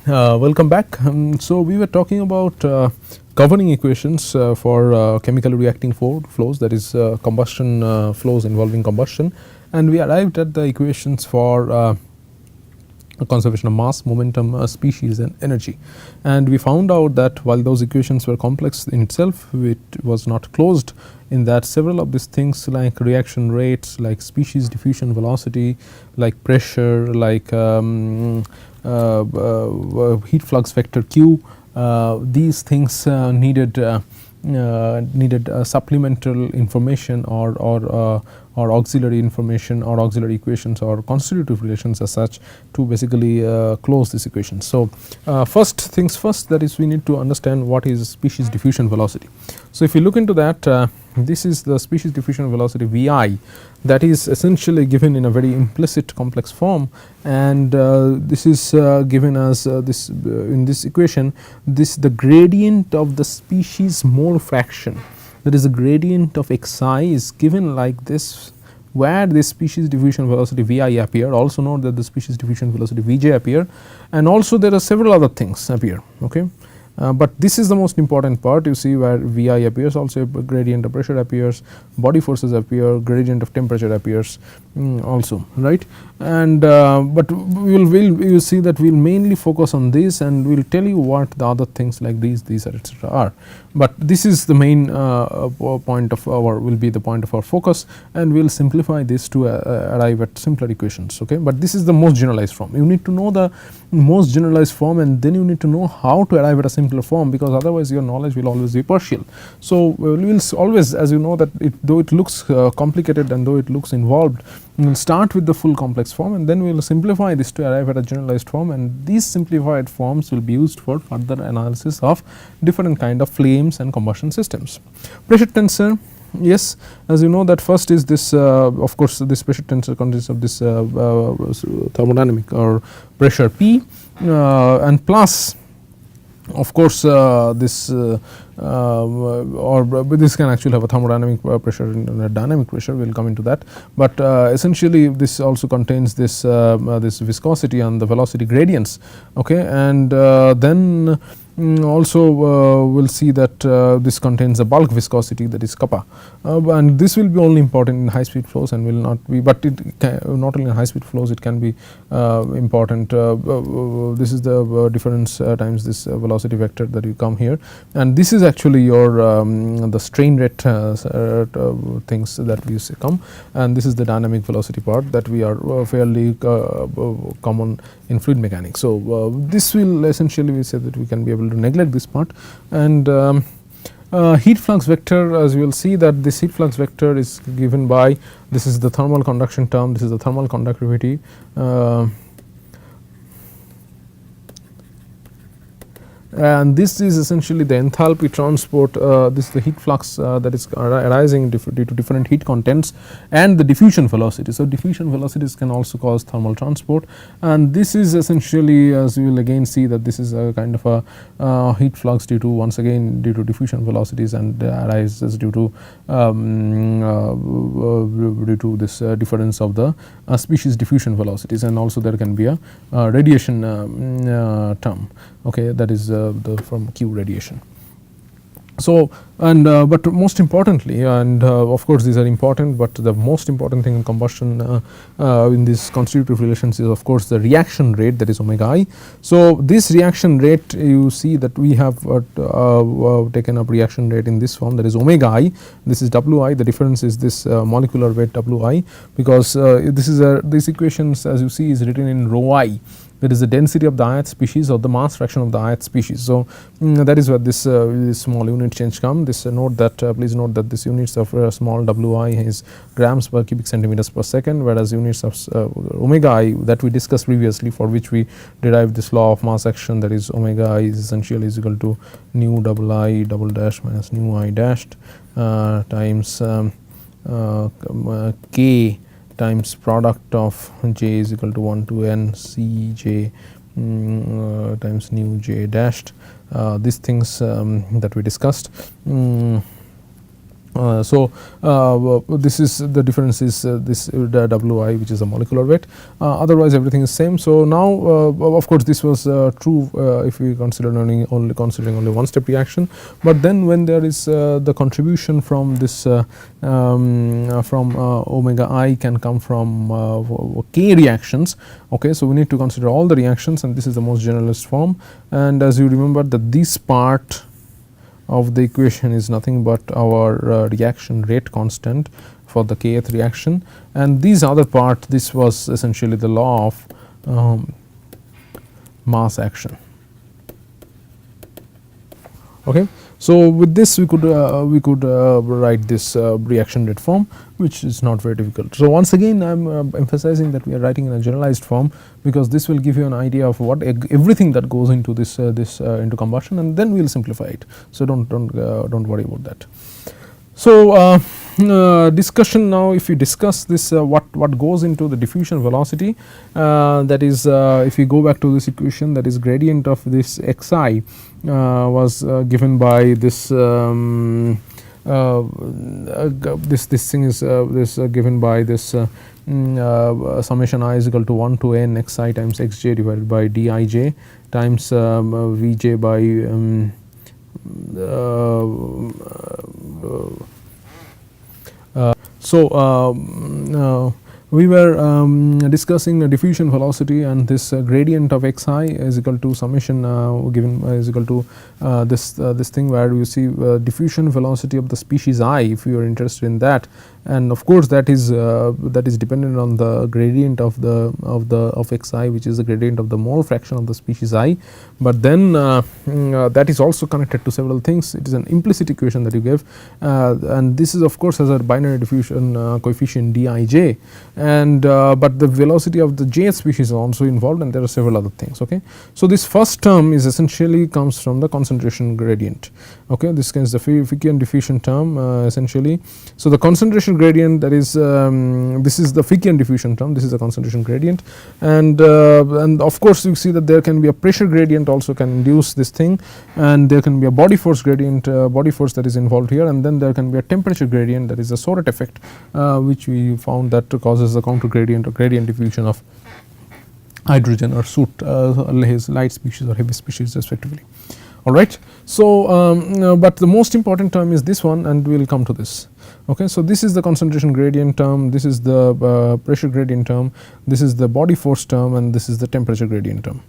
Welcome back. So, we were talking about governing equations for chemically reacting flows, that is combustion flows involving combustion, and we arrived at the equations for conservation of mass, momentum, species and energy. And we found out that while those equations were complex in itself, it was not closed, in that several of these things like reaction rates, like species diffusion velocity, like pressure, like heat flux vector q, these things needed supplemental information or auxiliary information or auxiliary equations or constitutive relations as such to basically close this equation. So, first things first, that is we need to understand what is species diffusion velocity. So, if you look into that, this is the species diffusion velocity Vi, that is essentially given in a very implicit complex form, and this is given as this in this equation, this the gradient of the species mole fraction, that is the gradient of xi is given like this, where this species diffusion velocity Vi appear. Also note that the species diffusion velocity Vj appear, and also there are several other things appear. Okay. But this is the most important part, you see, where Vi appears, also a gradient of pressure appears, body forces appear, gradient of temperature appears also, right. And but we will see that we will mainly focus on this, and we will tell you what the other things like these etc. are. But this is the main point of our, will be the point of our focus, and we will simplify this to arrive at simpler equations. Okay. But this is the most generalized form. You need to know the most generalized form, and then you need to know how to arrive at a simpler form, because otherwise your knowledge will always be partial. So, we will always, as you know, that though it looks complicated and though it looks involved, we will start with the full complex form, and then we will simplify this to arrive at a generalized form, and these simplified forms will be used for further analysis of different kind of flames and combustion systems. Pressure tensor, yes, as you know that first is this of course this pressure tensor consists of this thermodynamic or pressure P and plus of course this this can actually have a thermodynamic pressure and a dynamic pressure, we will come into that. But essentially this also contains this this viscosity and the velocity gradients. Okay. And then also we will see that this contains a bulk viscosity, that is kappa, and this will be only important in high speed flows and will not be, but it can, not only in high speed flows, it can be important. This is the difference times this velocity vector that you come here, and this is actually your the strain rate things that we come, and this is the dynamic velocity part that we are fairly common in fluid mechanics. So, this will essentially, we say that we can be able to neglect this part. And heat flux vector, as you will see that this heat flux vector is given by, this is the thermal conduction term, this is the thermal conductivity, and this is essentially the enthalpy transport, this is the heat flux that is arising due to different heat contents, and the diffusion velocity. So, diffusion velocities can also cause thermal transport, and this is essentially, as you will again see, that this is a kind of a heat flux due to, once again, due to diffusion velocities, and arises due to this difference of the species diffusion velocities, and also there can be a radiation term. Okay, that is the from Q radiation. So, and but most importantly, and of course these are important, but the most important thing in combustion in these constitutive relations is of course the reaction rate, that is omega I. So, this reaction rate, you see that we have taken up reaction rate in this form, that is omega I, this is Wi, the difference is this molecular weight Wi, because this is these equations, as you see, is written in rho I. That is the density of the ith species or the mass fraction of the ith species. So, that is where this small unit change come. This note that please note that this units of small Wi is grams per cubic centimeters per second, whereas units of omega I that we discussed previously, for which we derived this law of mass action, that is omega I is essentially is equal to nu I double dash minus nu I dashed times k times product of j is equal to 1 to n c j times nu j dashed, these things that we discussed. This is the difference is this the Wi, which is a molecular weight. Otherwise everything is same. So now of course this was true if we consider only considering only one step reaction, but then when there is the contribution from this from omega I can come from k reactions. Okay, so we need to consider all the reactions, and this is the most generalist form. And as you remember that this part of the equation is nothing but our reaction rate constant for the kth reaction, and this other part, this was essentially the law of mass action. Okay. So with this we could write this reaction rate form, which is not very difficult. So once again I am emphasizing that we are writing in a generalized form, because this will give you an idea of what everything that goes into this into combustion, and then we will simplify it. So don't worry about that. So discussion now, if you discuss this what goes into the diffusion velocity, that is if we go back to this equation, that is gradient of this xi was given by this this thing is this given by this summation I is equal to 1 to n xi times xj divided by dij times vj by we were discussing the diffusion velocity, and this gradient of xi is equal to summation given is equal to this thing where you see diffusion velocity of the species I, if you are interested in that, and of course that is dependent on the gradient of xi, which is the gradient of the mole fraction of the species I, but then that is also connected to several things. It is an implicit equation that you give, and this is of course has a binary diffusion coefficient dij, and but the velocity of the jth species is also involved, and there are several other things. Okay. So this first term is essentially comes from the concentration gradient. Okay, this is the Fickian diffusion term essentially. So the concentration gradient, that is this is the Fickian diffusion term, this is the concentration gradient, and of course you see that there can be a pressure gradient also can induce this thing, and there can be a body force gradient, body force that is involved here, and then there can be a temperature gradient, that is a Soret effect, which we found that causes the counter gradient or gradient diffusion of hydrogen or soot, light species or heavy species respectively. Alright. So but the most important term is this one, and we will come to this. Okay. So this is the concentration gradient term, this is the pressure gradient term, this is the body force term, and this is the temperature gradient term,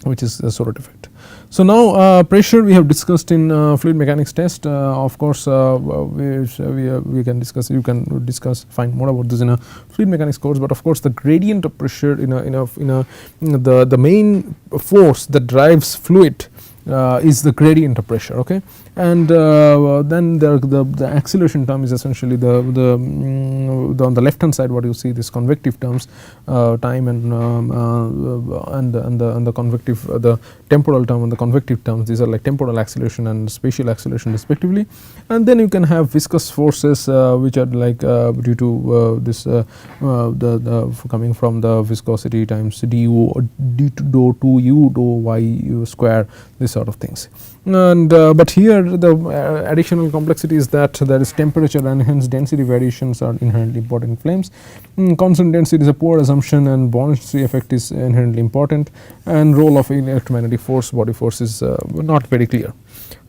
which is the Soret effect. So now pressure we have discussed in fluid mechanics test. Of course we can discuss, you can discuss, find more about this in a fluid mechanics course, but of course the gradient of pressure in the main force that drives fluid is the gradient of pressure. Okay. And then the acceleration term is essentially on the left hand side what you see, this convective terms, time and the convective, the temporal term and the convective terms, these are like temporal acceleration and spatial acceleration respectively. And then you can have viscous forces which are like due to this coming from the viscosity times du d dou 2 u dou y u square, this sort of things. And but here the additional complexity is that there is temperature and hence density variations are inherently important in flames. Constant density is a poor assumption, and buoyancy effect is inherently important, and role of electromagnetic force, body force is not very clear.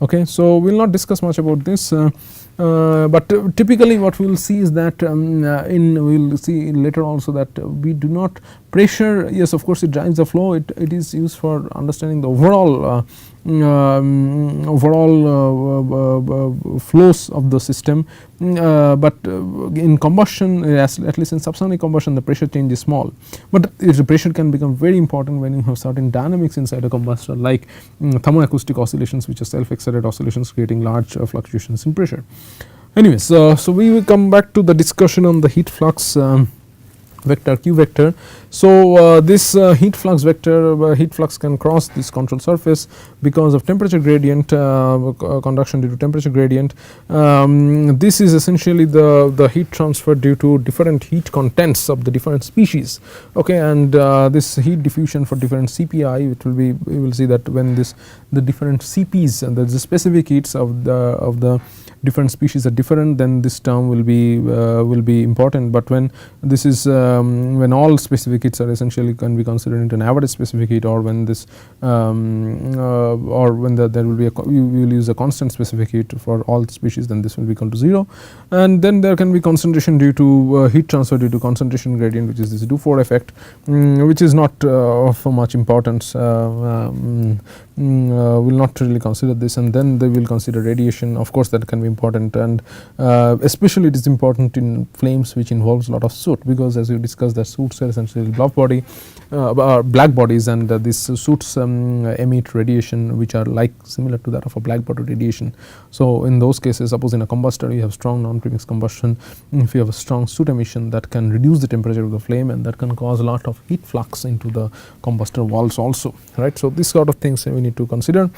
Okay. So we will not discuss much about this. But typically what we will see is that we will see later also that we do not pressure, yes of course it drives the flow, it is used for understanding the overall flows of the system, but in combustion, at least in subsonic combustion, the pressure change is small, but the pressure can become very important when you have certain dynamics inside a combustor, like thermoacoustic oscillations, which are self-excited oscillations creating large fluctuations in pressure. Anyways, so we will come back to the discussion on the heat flux vector q vector. So this heat flux vector, heat flux can cross this control surface because of temperature gradient, conduction due to temperature gradient. This is essentially the heat transfer due to different heat contents of the different species. Okay. And this heat diffusion for different CPI, it will be, we will see that when the different CPs and the specific heats of the different species are different, then this term will be important. But when this is when all specific heats are essentially can be considered into an average specific heat, or when this or when there will be we will use a constant specific heat for all species, then this will be equal to 0. And then there can be concentration due to heat transfer due to concentration gradient, which is this Dufour effect, which is not of much importance. Will not really consider this, and then they will consider radiation. Of course, that can be important, and especially it is important in flames which involves a lot of soot, because as we discussed that soot are essentially black bodies, and these soots emit radiation which are like similar to that of a black body radiation. So in those cases, suppose in a combustor you have strong non-premix combustion, if you have a strong soot emission, that can reduce the temperature of the flame, and that can cause a lot of heat flux into the combustor walls also, right. So this sort of things we need to consider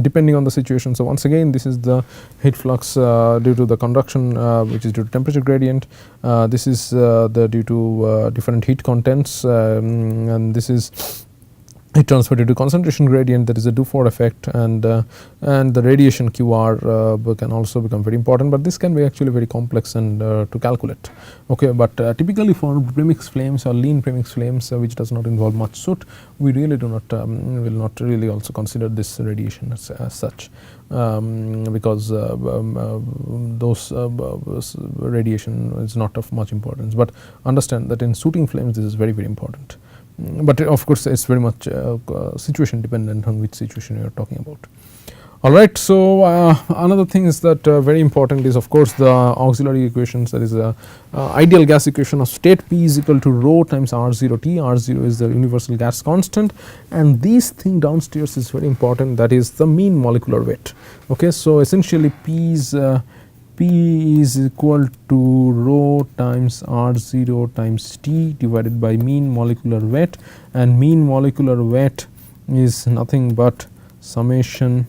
depending on the situation. So once again, this is the heat flux due to the conduction, which is due to temperature gradient. This is the due to different heat contents, and this is heat transfer due to concentration gradient, that is a Dufour effect, and the radiation QR can also become very important, but this can be actually very complex and to calculate. Okay, but typically for premix flames or lean premix flames, which does not involve much soot, we really do not will not really also consider this radiation as such, because those radiation is not of much importance. But understand that in sooting flames this is very important. But of course, it is very much situation dependent on which situation you are talking about. Alright, so another thing is that very important is of course the auxiliary equations, that is a ideal gas equation of state P is equal to rho times R0 T. R0 is the universal gas constant, and this thing downstairs is very important, that is the mean molecular weight. Okay, so essentially P is equal to rho times R0 times T divided by mean molecular weight, and mean molecular weight is nothing but summation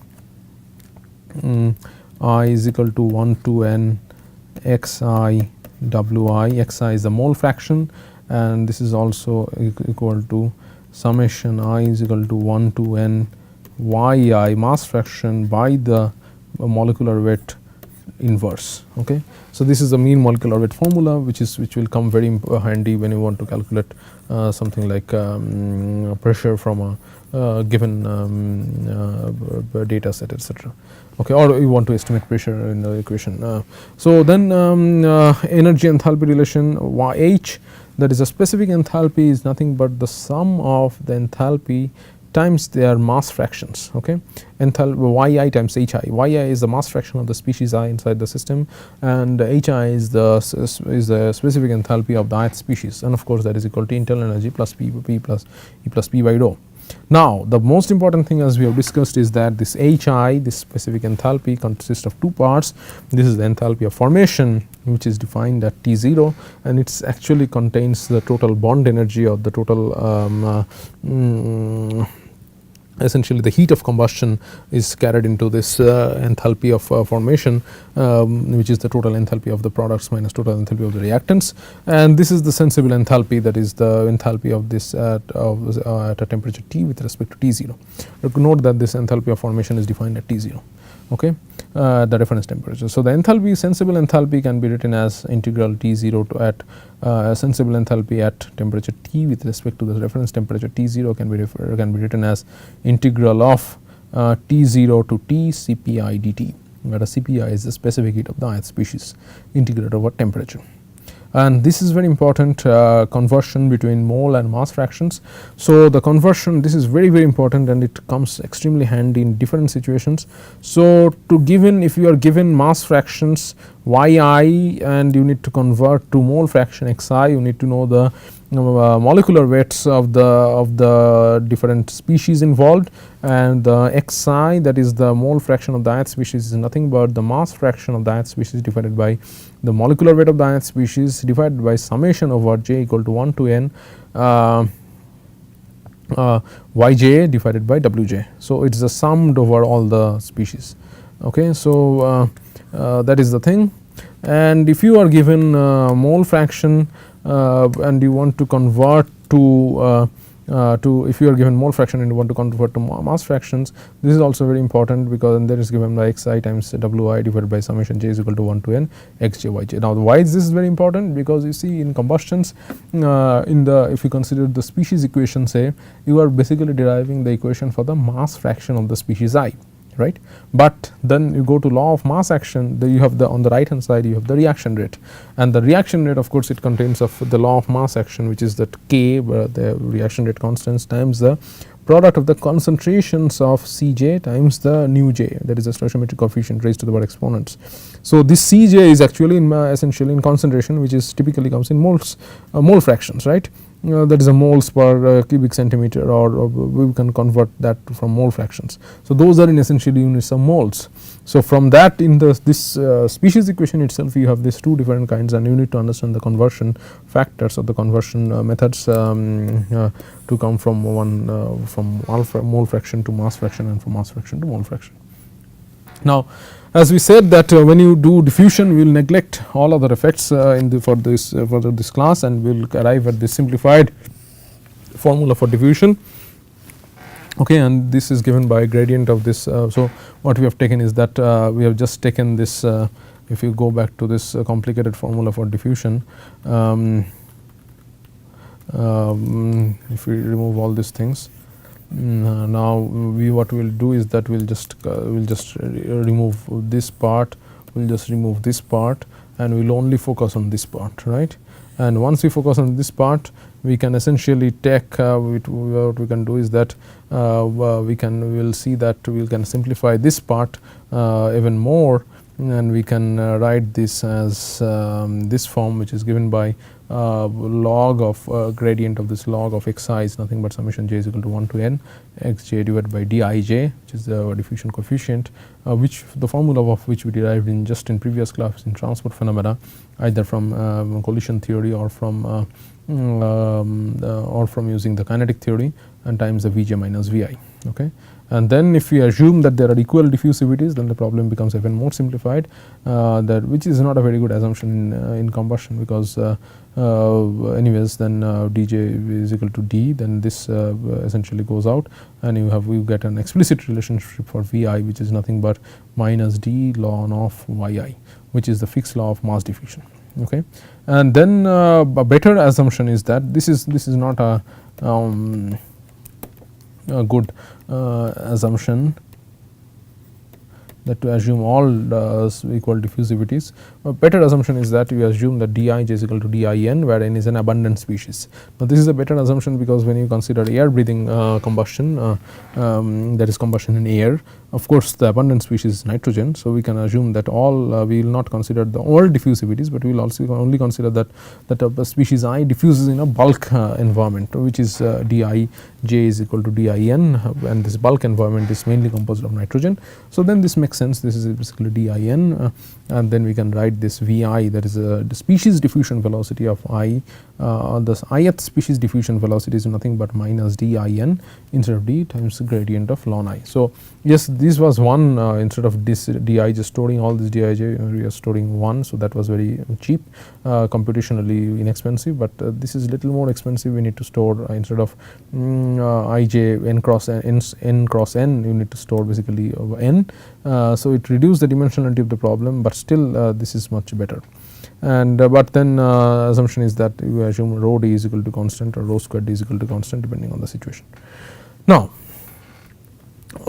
I is equal to 1 to n xi wi. Xi is the mole fraction, and this is also equal to summation I is equal to 1 to n yi mass fraction by the molecular weight inverse. Okay, so this is the mean molecular weight formula, which will come very handy when you want to calculate something like pressure from a given data set, etc. Okay, or you want to estimate pressure in the equation. So then energy enthalpy relation YH, that is a specific enthalpy, is nothing but the sum of the enthalpy times their mass fractions. Okay, Yi times Hi. Yi is the mass fraction of the species I inside the system, and Hi is the specific enthalpy of the ith species, and of course that is equal to internal energy plus P plus E plus P by rho. Now the most important thing, as we have discussed, is that this Hi, this specific enthalpy, consists of two parts. This is the enthalpy of formation, which is defined at T0, and it actually contains the total bond energy of the total essentially the heat of combustion is carried into this enthalpy of formation, which is the total enthalpy of the products minus total enthalpy of the reactants, and this is the sensible enthalpy, that is the enthalpy of this at a temperature T with respect to T0. Note that this enthalpy of formation is defined at T0. Okay, the reference temperature. So the enthalpy, sensible enthalpy, can be written as integral T0 to at sensible enthalpy at temperature T with respect to the reference temperature T0 can be written as integral of T0 to T Cpi dt, where Cpi is the specific heat of the ith species integrated over temperature. And this is very important conversion between mole and mass fractions. So the conversion, this is very important, and it comes extremely handy in different situations. So to given, if you are given mass fractions Yi and you need to convert to mole fraction Xi, you need to know the molecular weights of the different species involved, and the Xi, that is the mole fraction of the ith species, is nothing but the mass fraction of the ith species divided by the molecular weight of the ith species divided by summation over j equal to 1 to n Yj divided by Wj. So it is the summed over all the species. Okay, so that is the thing. And if you are given mole fraction and you want to convert to if you are given mole fraction and you want to convert to mass fractions, this is also very important, because there is given by xi times wi divided by summation j is equal to 1 to n xj yj. Now, why is this very important? Because you see, in combustions, if you consider the species equation, say, you are basically deriving the equation for the mass fraction of the species I, right. But then you go to law of mass action, you have on the right hand side you have the reaction rate, and the reaction rate, of course, it contains of the law of mass action, which is that k, the reaction rate constants, times the product of the concentrations of Cj times the nu j, that is the stoichiometric coefficient raised to the power exponents. So, this Cj is actually essentially in concentration, which is typically comes in moles, mole fractions, right. That is a moles per cubic centimeter, or we can convert that from mole fractions. So, those are in essentially units of moles. So, from that, in this species equation itself, you have these two different kinds, and you need to understand the conversion factors or the conversion methods to come from from mole fraction to mass fraction, and from mass fraction to mole fraction. Now, as we said that when you do diffusion, we will neglect all other effects for this class, and we will arrive at this simplified formula for diffusion. Okay, and this is given by gradient of this. So, what we have taken is that we have just taken this. If you go back to this complicated formula for diffusion, if we remove all these things. Now, what we will do is that we will just remove this part, we will just remove this part, and we will only focus on this part, right. And once we focus on this part, we can essentially take what we can do is that we will see that we can simplify this part even more, and we can write this as this form, which is given by log of gradient of this log of xi is nothing but summation j is equal to 1 to n xj divided by dij, which is the diffusion coefficient, which the formula of which we derived in previous class in transport phenomena, either from collision theory or from using the kinetic theory, and times the Vj minus Vi. Okay. And then if we assume that there are equal diffusivities, then the problem becomes even more simplified, which is not a very good assumption in combustion, because anyways then dj is equal to d, then this essentially goes out, and you get an explicit relationship for Vi, which is nothing but minus d ln of yi, which is the fixed law of mass diffusion. Okay. And then a better assumption is that this is not a good assumption, that to assume all equal diffusivities. A better assumption is that you assume that dij is equal to din, where n is an abundant species. Now, this is a better assumption, because when you consider air breathing combustion, that is combustion in air, of course, the abundant species is nitrogen. So, we can assume that we will not consider all diffusivities, but we will also only consider that a species I diffuses in a bulk environment, which is dij is equal to din, and this bulk environment is mainly composed of nitrogen. So, then this makes sense, this is basically din, and then we can write this Vi, that is the species diffusion velocity of I. The ith species diffusion velocity is nothing but minus din instead of d times the gradient of ln I. So, yes, this was one, instead of this di just storing all this dij, we are storing 1. So, that was very cheap, computationally inexpensive, but this is little more expensive. We need to store instead of ij n cross n, you need to store basically n. So, it reduced the dimensionality of the problem, but still this is much better. And but then assumption is that you assume rho d is equal to constant, or rho square d is equal to constant, depending on the situation. Now,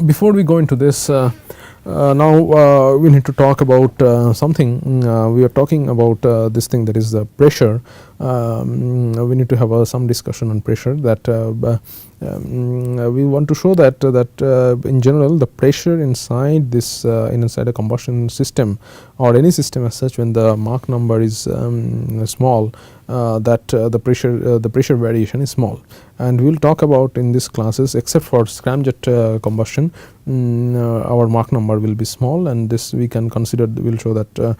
before we go into this, now we need to talk about something. We are talking about this thing, that is the pressure. We need to have some discussion on pressure, that we want to show that in general the pressure inside this inside a combustion system, or any system as such, when the Mach number is small, that the pressure variation is small. And we will talk about in these classes, except for scramjet combustion, our Mach number will be small, and this we can consider, we will show that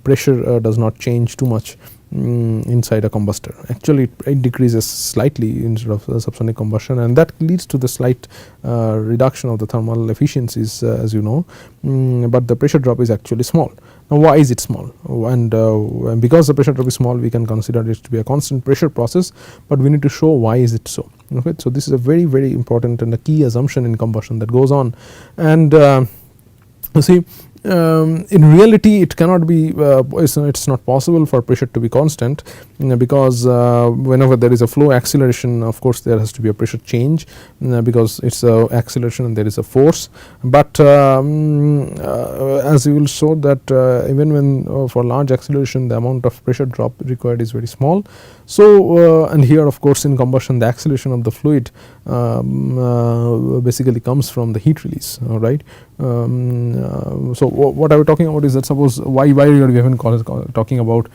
pressure does not change too much inside a combustor. Actually it decreases slightly instead of subsonic combustion, and that leads to the slight reduction of the thermal efficiencies, as you know, but the pressure drop is actually small. Now why is it small? And because the pressure drop is small, we can consider it to be a constant pressure process, but we need to show why is it so. Okay, so this is a very important and a key assumption in combustion that goes on. And you see, in reality it cannot be, it's not possible for pressure to be constant, because whenever there is a flow acceleration, of course there has to be a pressure change, because it's a acceleration and there is a force. But as we will show that even when for large acceleration the amount of pressure drop required is very small. So and here of course in combustion the acceleration of the fluid basically comes from the heat release, alright. So what I was talking about is that, suppose why we are even talking about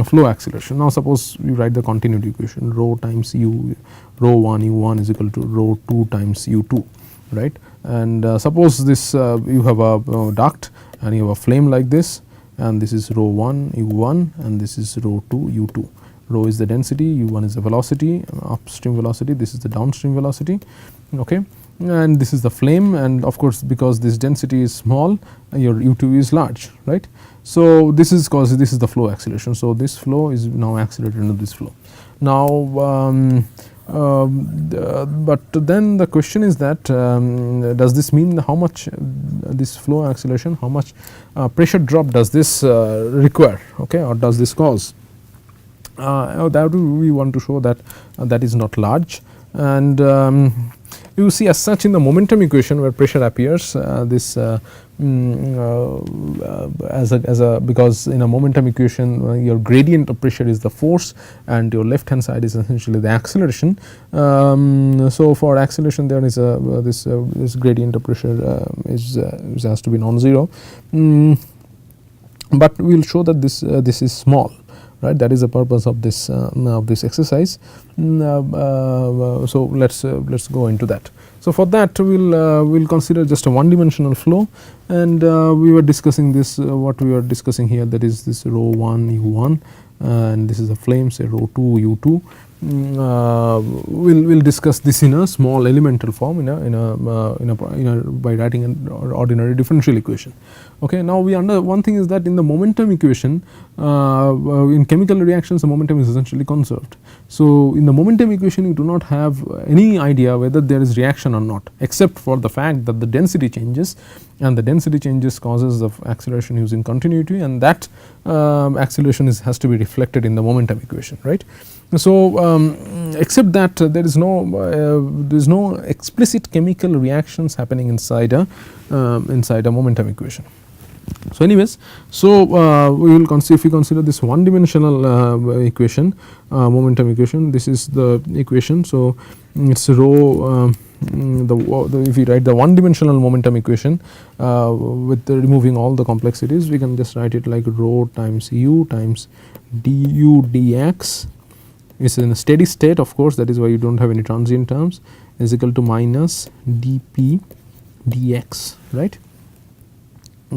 flow acceleration. Now suppose you write the continuity equation, rho times u, rho 1 u1 is equal to rho 2 times u2, right. And suppose this you have a duct and you have a flame like this, and this is rho 1 u1 and this is rho 2 u2. Rho is the density, u1 is the velocity, upstream velocity, this is the downstream velocity, okay. And this is the flame, and of course because this density is small, your u2 is large, right. So this is cause this is the flow acceleration. So this flow is now accelerated into this flow. Now but then the question is that does this mean how much this flow acceleration, how much pressure drop does this require, okay, or does this cause? That we want to show that that is not large. And you see as such in the momentum equation where pressure appears, this as a because in a momentum equation your gradient of pressure is the force and your left hand side is essentially the acceleration. So for acceleration there is a this gradient of pressure has to be non-zero, but we will show that this is small, right. That is the purpose of this exercise. So let's go into that. So for that we'll consider just a one dimensional flow, and we were discussing this what we are discussing here, that is this rho 1 u1 and this is a flame, say rho 2 u2. We'll discuss this in a small elemental form by writing an ordinary differential equation. Okay, now one thing is that in the momentum equation, in chemical reactions the momentum is essentially conserved. So in the momentum equation you do not have any idea whether there is reaction or not, except for the fact that the density changes, and the density changes causes the acceleration using continuity, and that acceleration has to be reflected in the momentum equation, right. So except that there is no explicit chemical reactions happening inside a momentum equation. So anyways, so we will consider, if we consider this one dimensional equation, momentum equation, this is the equation. So it's rho if we write the one dimensional momentum equation with removing all the complexities, we can just write it like rho times u times du dx is in a steady state, of course, that is why you do not have any transient terms, is equal to minus dp dx, right.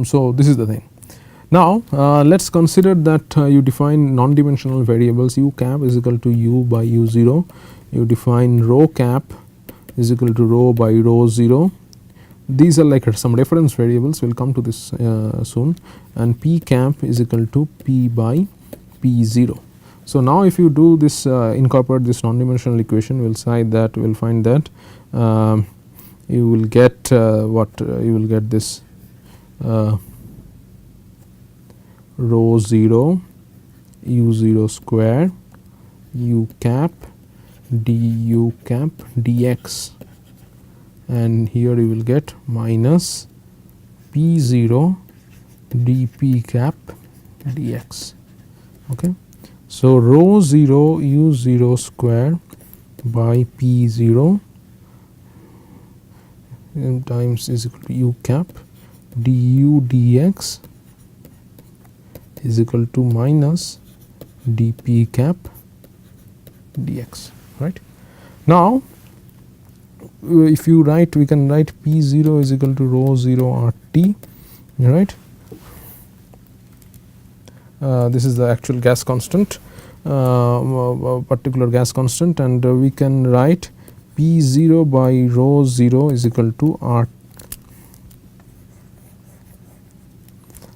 So this is the thing. Now let us consider that you define non-dimensional variables. U cap is equal to u by u0, you define rho cap is equal to rho by rho 0. These are like some reference variables, we will come to this soon, and p cap is equal to p by p0. So now if you do this incorporate this non-dimensional equation, we will find that you will get you will get this rho 0 u0 square u cap du cap dx, and here you will get minus p0 dp cap dx, okay. So rho 0 u0 square by p0 times is equal to u cap du dx is equal to minus dp cap dx, right. Now if you write, we can write p0 is equal to rho 0 RT, right. This is the actual gas constant, particular gas constant, and we can write P0 by rho 0 is equal to R.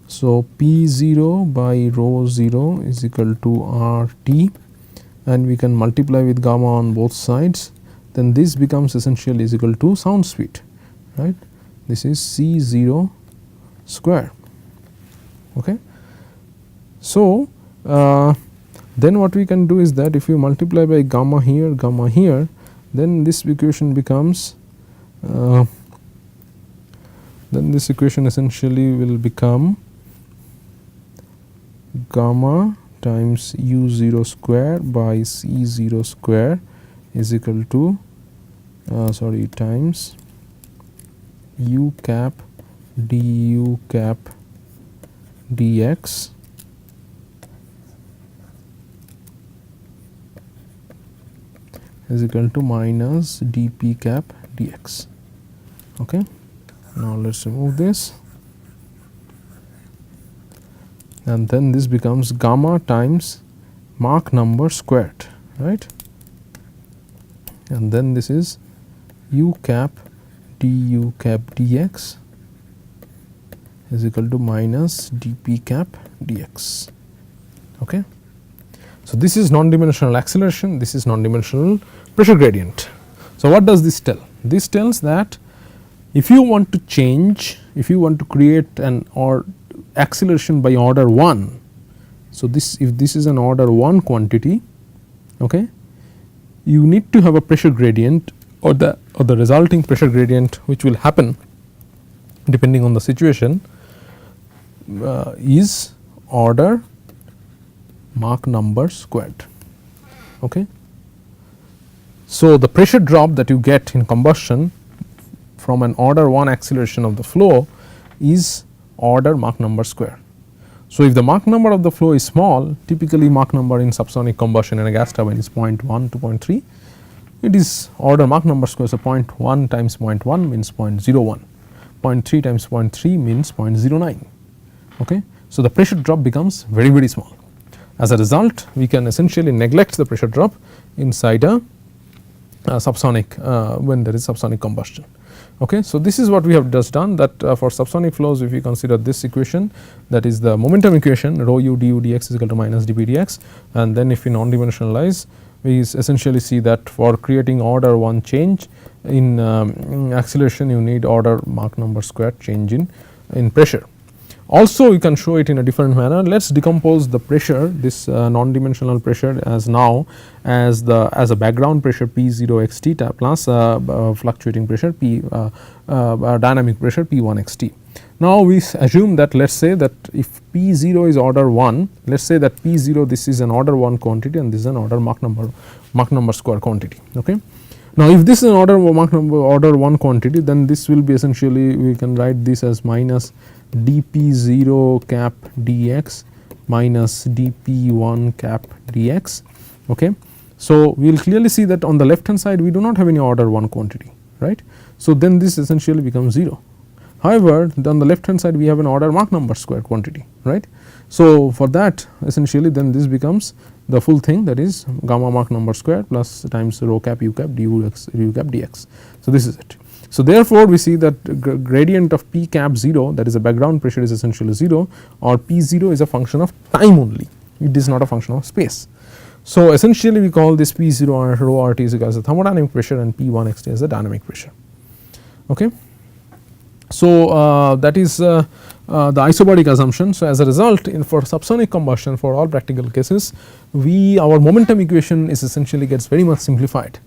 So, P0 by rho 0 is equal to RT, and we can multiply with gamma on both sides, then this becomes essentially is equal to sound speed, right. This is C0 square. Okay. So, then what we can do is that if you multiply by gamma here, then this equation becomes then this equation essentially will become gamma times U0 square by C0 square is equal to times U cap du cap dx is equal to minus dp cap dx. Okay. Now, let us remove this, and then this becomes gamma times Mach number squared, right, and then this is U cap du cap dx is equal to minus dp cap dx. Okay. So, this is non-dimensional acceleration, this is non-dimensional pressure gradient. So, what does this tell? This tells that if you want to change, if you want to create an or acceleration by order 1. So, this if this is an order 1 quantity, okay, you need to have a pressure gradient or the resulting pressure gradient which will happen depending on the situation is order Mach number squared. Okay. So, the pressure drop that you get in combustion from an order 1 acceleration of the flow is order Mach number square. So, if the Mach number of the flow is small, typically Mach number in subsonic combustion in a gas turbine is 0.1 to 0.3, it is order Mach number square. So, 0.1 times 0.1 means 0.01, 0.3 times 0.3 means 0.09. Okay. So, the pressure drop becomes very small. As a result, we can essentially neglect the pressure drop inside a subsonic when there is subsonic combustion. Okay. So, this is what we have just done, that for subsonic flows, if you consider this equation, that is the momentum equation, rho u du dx is equal to minus dp dx, and then if we non-dimensionalize, we essentially see that for creating order 1 change in acceleration, you need order Mach number squared change in pressure. Also, you can show it in a different manner. Let us decompose the pressure, this non-dimensional pressure, as now as a background pressure P0 x t plus fluctuating pressure dynamic pressure P1 x t. Now, we assume that let us say that if P0 is order 1, let us say that P0 this is an order 1 quantity and this is an order Mach number square quantity. Okay. Now, if this is an order 1 quantity, then this will be essentially, we can write this as minus dp0 cap dx minus dp1 cap dx. Okay. So, we will clearly see that on the left hand side we do not have any order 1 quantity, right. So, then this essentially becomes 0. However, on the left hand side we have an order Mach number square quantity, right. So, for that essentially then this becomes the full thing, that is gamma Mach number square plus times rho cap u cap du cap dx. So, this is it. So, therefore, we see that gradient of P cap 0, that is a background pressure, is essentially 0, or P0 is a function of time only, it is not a function of space. So, essentially we call this P0 rho RT is equal as a thermodynamic pressure and P1 x t as a dynamic pressure. Okay. So, that is the isobaric assumption. So, as a result, for subsonic combustion, for all practical cases, our momentum equation is essentially gets very much simplified,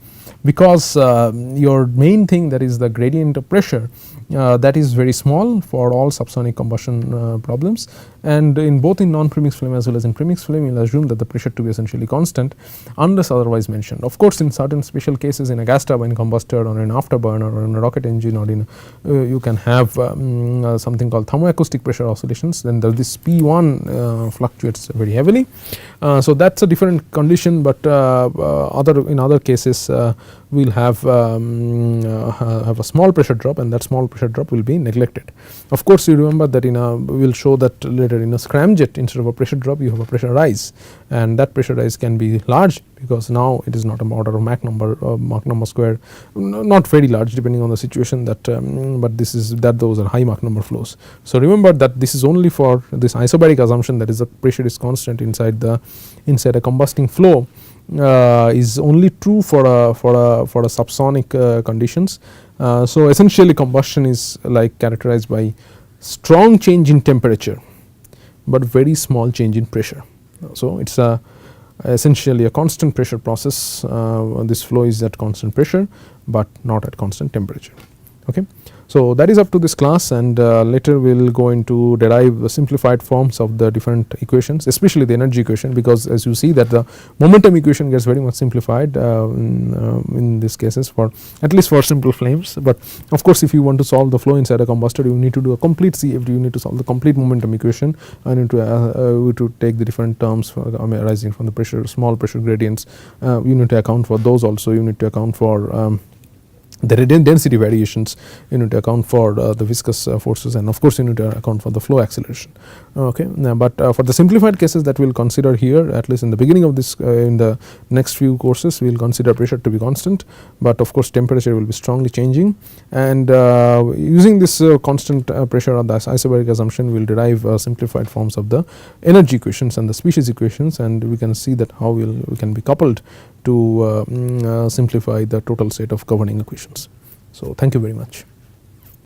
because your main thing, that is the gradient of pressure, that is very small for all subsonic combustion problems, and in both in non-premix flame as well as in premix flame, you will assume that the pressure to be essentially constant unless otherwise mentioned. Of course, in certain special cases in a gas turbine combustor or an afterburner or in a rocket engine, or in you can have something called thermoacoustic pressure oscillations, then this P1 fluctuates very heavily. So, that is a different condition, but in other cases we will have a small pressure drop, and that small pressure drop will be neglected. Of course, you remember that we will show that later in a scramjet, instead of a pressure drop you have a pressure rise, and that pressure rise can be large, because now it is not a order of Mach number square, not very large depending on the situation, that but this is that those are high Mach number flows. So remember that this is only for this isobaric assumption, that is the pressure is constant inside a combusting flow, is only true for a subsonic conditions. So essentially combustion is like characterized by strong change in temperature but very small change in pressure. So it is essentially a constant pressure process. This flow is at constant pressure but not at constant temperature. Okay. So that is up to this class, and later we will go into derive the simplified forms of the different equations, especially the energy equation, because as you see that the momentum equation gets very much simplified in these cases, for at least for simple flames. But of course, if you want to solve the flow inside a combustor, you need to do a complete CFD, you need to solve the complete momentum equation, and you need to take the different terms arising from the pressure, small pressure gradients. You need to account for those also. You need to account for the density variations, you need to account for the viscous forces, and of course you need to account for the flow acceleration. Okay. But for the simplified cases that we will consider here, at least in the beginning of this, in the next few courses, we will consider pressure to be constant, but of course temperature will be strongly changing, and using this constant pressure on the isobaric assumption, we will derive simplified forms of the energy equations and the species equations, and we can see that how we can be coupled to simplify the total set of governing equations. So thank you very much.